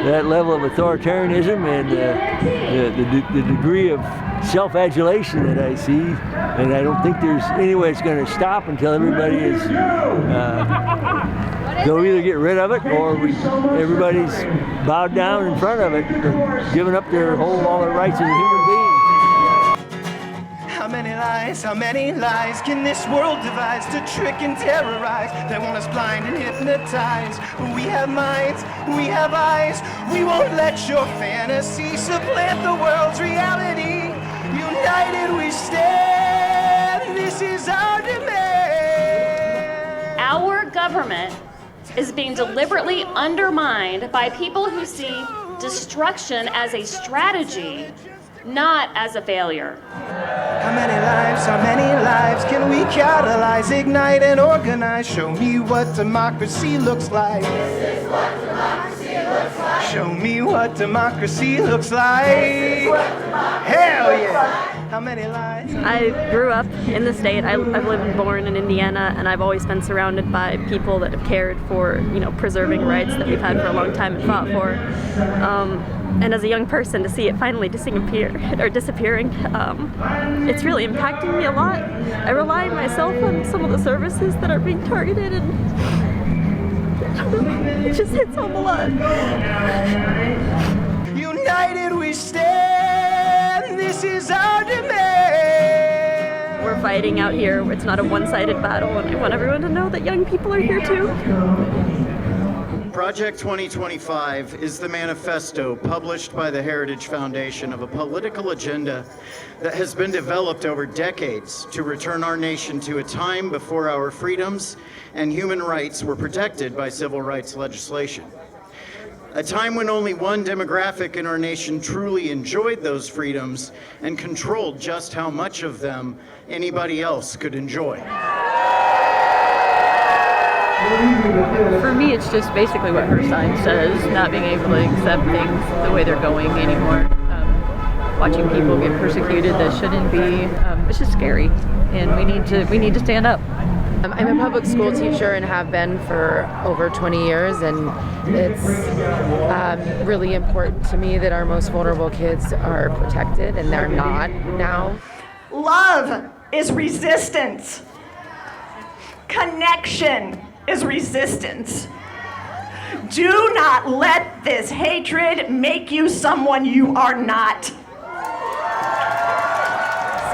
that level of authoritarianism and the degree of self-adulation that I see, and I don't think there's any way it's going to stop until everybody is, they'll either get rid of it or everybody's bowed down in front of it, or giving up all their rights as a human being. How many lies can this world devise to trick and terrorize? They want us blind and hypnotized. But we have minds, we have eyes. We won't let your fantasy supplant the world's reality. United we stand, this is our demand. Our government is being deliberately undermined by people who see destruction as a strategy, not as a failure. How many lives can we catalyze, ignite and organize? Show me what democracy looks like. This is what democracy looks like. Show me what democracy looks like. Hell yeah! How many lives? I grew up in the state. I've lived and born in Indiana, and I've always been surrounded by people that have cared for, preserving rights that we've had for a long time and fought for. And as a young person, to see it finally disappearing, it's really impacting me a lot. I rely myself on some of the services that are being targeted, and it just hits home a lot. United we stand, this is our demand. We're fighting out here. It's not a one-sided battle, and I want everyone to know that young people are here too. Project 2025 is the manifesto published by the Heritage Foundation of a political agenda that has been developed over decades to return our nation to a time before our freedoms and human rights were protected by civil rights legislation. A time when only one demographic in our nation truly enjoyed those freedoms and controlled just how much of them anybody else could enjoy. For me, it's just basically what her sign says, not being able to accept things the way they're going anymore. Watching people get persecuted that shouldn't be, it's just scary, and we need to stand up. I'm a public school teacher and have been for over 20 years, and it's really important to me that our most vulnerable kids are protected, and they're not now. Love is resistance. Connection is resistance. Do not let this hatred make you someone you are not.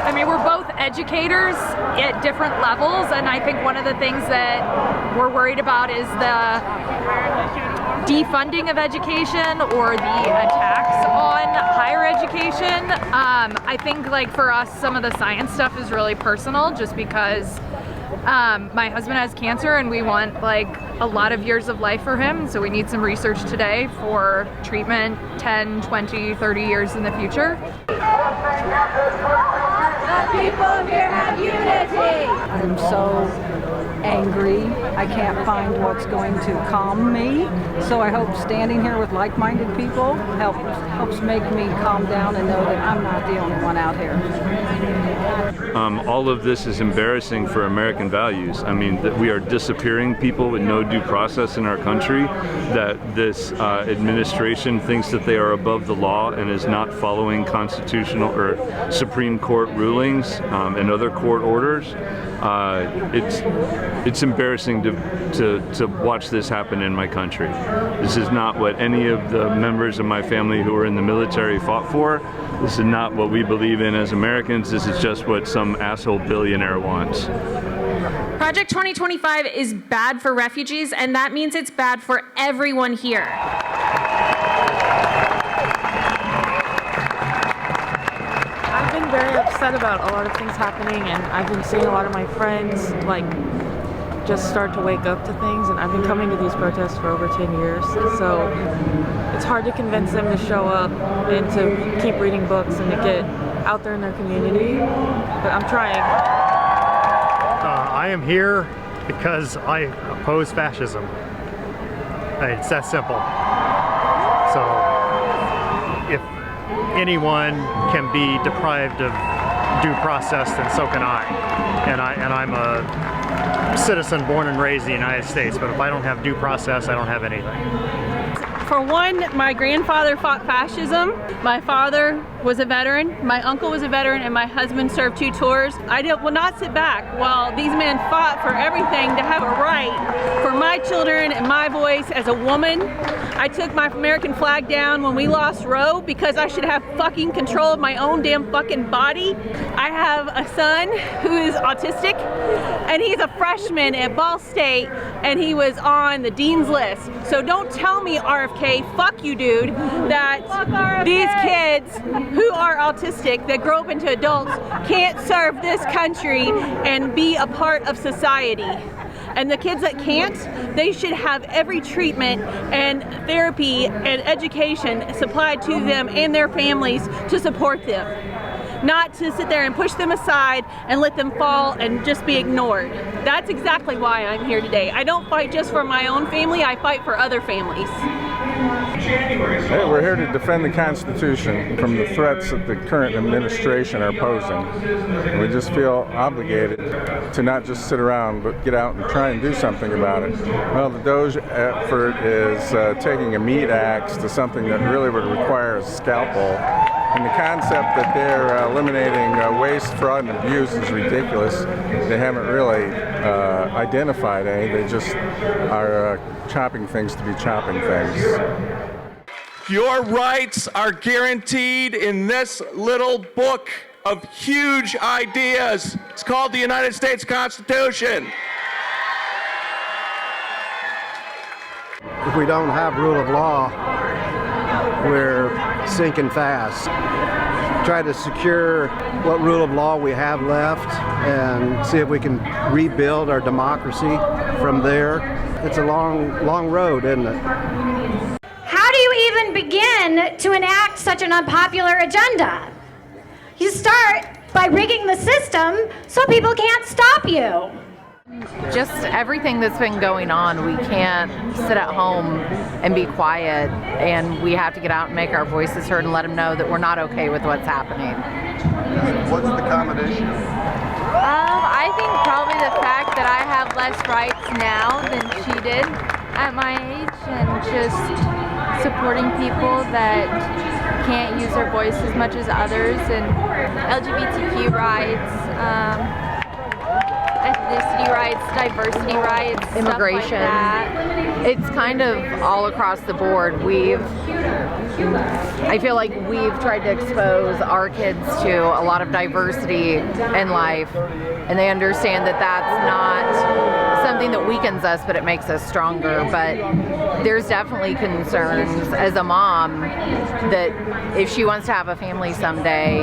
I mean, we're both educators at different levels, and I think one of the things that we're worried about is the defunding of education or the attacks on higher education. I think, for us, some of the science stuff is really personal, just because my husband has cancer and we want a lot of years of life for him, so we need some research today for treatment 10, 20, 30 years in the future. The people here have unity! I'm so angry. I can't find what's going to calm me, so I hope standing here with like-minded people helps make me calm down and know that I'm not the only one out here. All of this is embarrassing for American values. I mean, that we are disappearing people with no due process in our country, that this administration thinks that they are above the law and is not following constitutional or Supreme Court rulings and other court orders. It's embarrassing to watch this happen in my country. This is not what any of the members of my family who are in the military fought for. This is not what we believe in as Americans. This is just what some asshole billionaire wants. Project 2025 is bad for refugees, and that means it's bad for everyone here. I've been very upset about a lot of things happening, and I've been seeing a lot of my friends just start to wake up to things, and I've been coming to these protests for over 10 years, so it's hard to convince them to show up and to keep reading books and to get out there in their community, but I'm trying. I am here because I oppose fascism. It's that simple. So if anyone can be deprived of due process, then so can I. And I'm a citizen born and raised in the United States, but if I don't have due process, I don't have anything. For one, my grandfather fought fascism. My father was a veteran, my uncle was a veteran, and my husband served 2 tours. I will not sit back while these men fought for everything to have a right for my children and my voice as a woman. I took my American flag down when we lost Roe because I should have fucking control of my own damn fucking body. I have a son who is autistic, and he's a freshman at Ball State, and he was on the dean's list. So don't tell me, RFK, fuck you, dude, that these kids who are autistic that grow up into adults can't serve this country and be a part of society. And the kids that can't, they should have every treatment and therapy and education supplied to them and their families to support them. Not to sit there and push them aside and let them fall and just be ignored. That's exactly why I'm here today. I don't fight just for my own family, I fight for other families. Hey, we're here to defend the Constitution from the threats that the current administration are posing. We just feel obligated to not just sit around, but get out and try and do something about it. Well, the DOJ effort is taking a meat axe to something that really would require a scalpel. And the concept that they're eliminating waste, fraud, and abuse is ridiculous. They haven't really identified any. They just are chopping things to be chopping things. Your rights are guaranteed in this little book of huge ideas. It's called the United States Constitution. If we don't have rule of law, we're sinking fast. Try to secure what rule of law we have left and see if we can rebuild our democracy from there. It's a long road, isn't it? How do you even begin to enact such an unpopular agenda? You start by rigging the system so people can't stop you. Just everything that's been going on, we can't sit at home and be quiet, and we have to get out and make our voices heard and let them know that we're not okay with what's happening. What's the common issue? I think probably the fact that I have less rights now than she did at my age, and just supporting people that can't use their voice as much as others, and LGBTQ rights, ethnicity rights, diversity rights, immigration. stuff like that. It's kind of all across the board. I feel like we've tried to expose our kids to a lot of diversity in life, and they understand that that's not something that weakens us, but it makes us stronger. But there's definitely concerns as a mom that if she wants to have a family someday,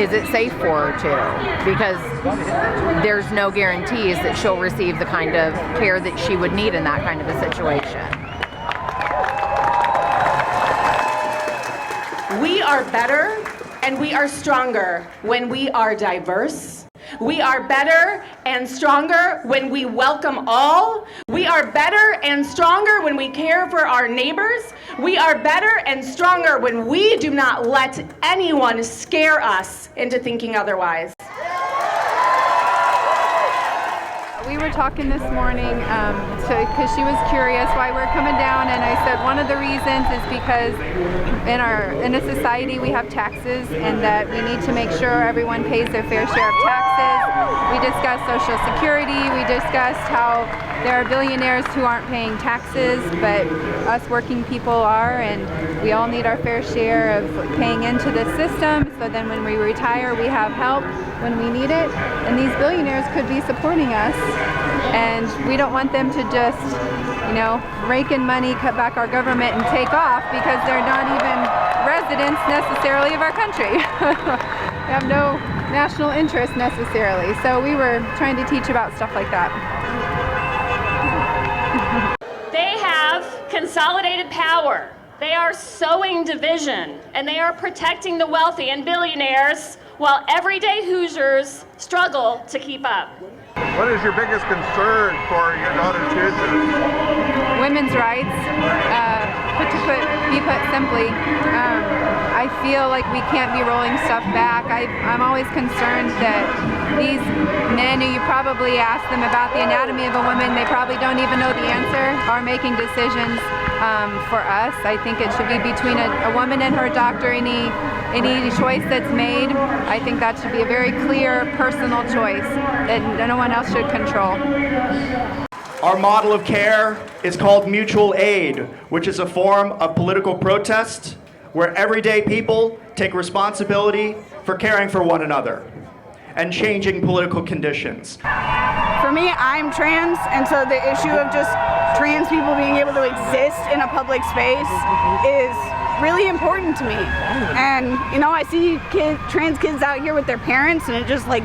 is it safe for her to? Because there's no guarantees that she'll receive the kind of care that she would need in that kind of a situation. We are better and we are stronger when we are diverse. We are better and stronger when we welcome all. We are better and stronger when we care for our neighbors. We are better and stronger when we do not let anyone scare us into thinking otherwise. We were talking this morning because she was curious why we're coming down, and I said one of the reasons is because in a society we have taxes, and that we need to make sure everyone pays their fair share of taxes. We discussed Social Security, we discussed how there are billionaires who aren't paying taxes, but us working people are, and we all need our fair share of paying into the system, so then when we retire we have help when we need it, and these billionaires could be supporting us, and we don't want them to just, rake in money, cut back our government, and take off because they're not even residents necessarily of our country. They have no national interest necessarily, so we were trying to teach about stuff like that. They have consolidated power. They are sowing division, and they are protecting the wealthy and billionaires while everyday Hoosiers struggle to keep up. What is your biggest concern for your daughter's future? Women's rights, to put be put simply. I feel like we can't be rolling stuff back. I'm always concerned that these men who you probably ask them about the anatomy of a woman, they probably don't even know the answer, are making decisions for us. I think it should be between a woman and her doctor. Any choice that's made, I think that should be a very clear personal choice that no one else should control. Our model of care is called mutual aid, which is a form of political protest where everyday people take responsibility for caring for one another and changing political conditions. For me, I'm trans, and so the issue of just trans people being able to exist in a public space is really important to me. And you know, I see trans kids out here with their parents, and it just like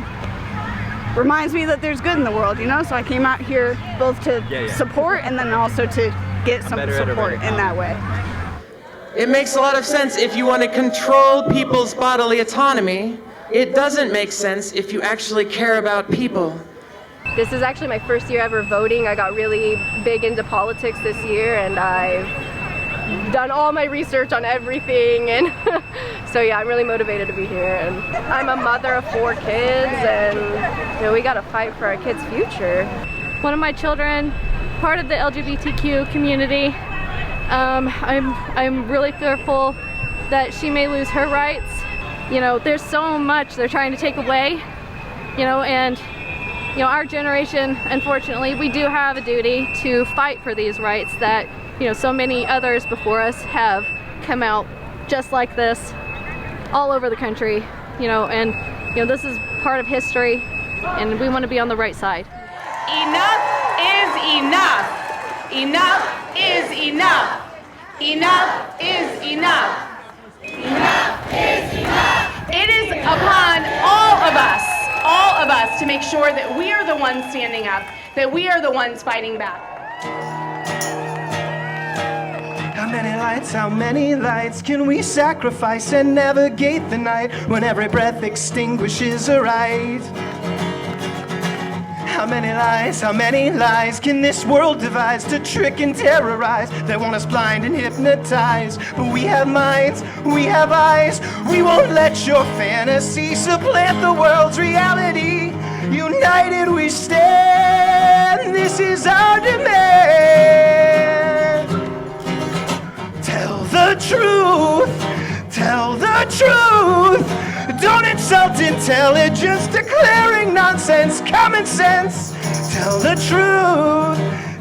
reminds me that there's good in the world, you know? So I came out here both to support and then also to get some support in that way. It makes a lot of sense if you want to control people's bodily autonomy. It doesn't make sense if you actually care about people. This is actually my first year ever voting. I got really big into politics this year, and I've done all my research on everything, and so yeah, I'm really motivated to be here. And I'm a mother of 4 kids, and you know, we gotta fight for our kids' future. One of my children, part of the LGBTQ community, I'm really fearful that she may lose her rights. You know, there's so much they're trying to take away, you know, and you know, our generation, unfortunately, we do have a duty to fight for these rights that, you know, so many others before us have come out just like this all over the country, you know, and you know, this is part of history, and we want to be on the right side. Enough is enough. Enough is enough. Enough is enough. Enough is enough. It is upon all of us to make sure that we are the ones standing up, that we are the ones fighting back. How many lights can we sacrifice and navigate the night when every breath extinguishes a right? How many lies can this world devise to trick and terrorize? They want us blind and hypnotized, but we have minds, we have eyes. We won't let your fantasy supplant the world's reality. United we stand, this is our demand. Tell the truth, tell the truth. Don't insult intelligence, declaring nonsense, common sense. Tell the truth,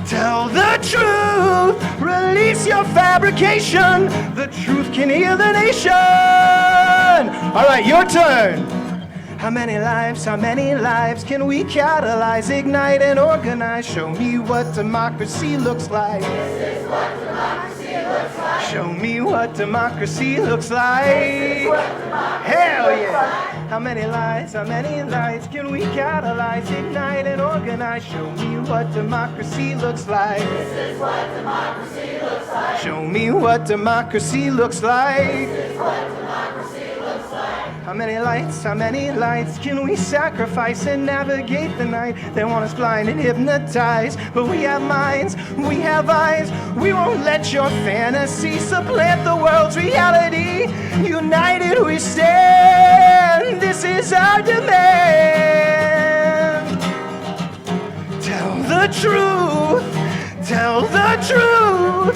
tell the truth. Release your fabrication, the truth can heal the nation. All right, your turn. How many lives can we catalyze, ignite, and organize? Show me what democracy looks like. This is what democracy looks like. Show me what democracy looks like. Hell yeah! How many lives can we catalyze, ignite, and organize? Show me what democracy looks like. This is what democracy looks like. Show me what democracy looks like. This is what democracy looks like. How many lights can we sacrifice and navigate the night? They want us blind and hypnotized, but we have minds, we have eyes. We won't let your fantasy supplant the world's reality. United we stand, this is our demand. Tell the truth, tell the truth.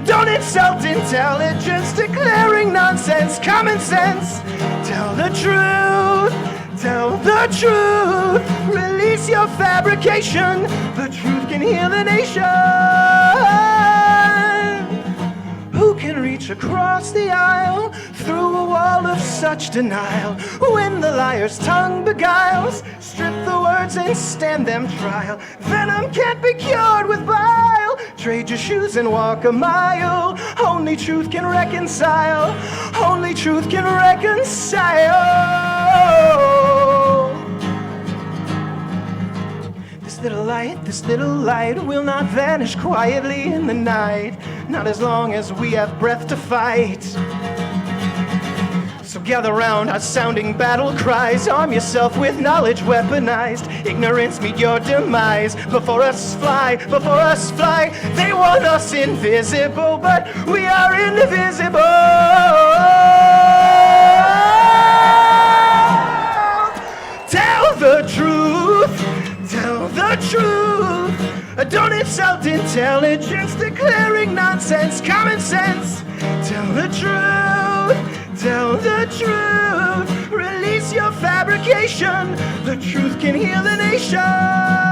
Don't insult intelligence, declaring nonsense, common sense. Tell the truth, tell the truth. Release your fabrication, the truth can heal the nation. Who can reach across the aisle through a wall of such denial? When the liar's tongue beguiles, strip the words and stand them trial. Venom can't be cured with bile. Trade your shoes and walk a mile. Only truth can reconcile. Only truth can reconcile. This little light will not vanish quietly in the night. Not as long as we have breath to fight. So gather round our sounding battle cries. Arm yourself with knowledge weaponized. Ignorance meet your demise. Before us fly, before us fly. They want us invisible, but we are indivisible. Tell the truth, tell the truth. Don't insult intelligence, declaring nonsense, common sense. Tell the truth, tell the truth. Release your fabrication, the truth can heal the nation.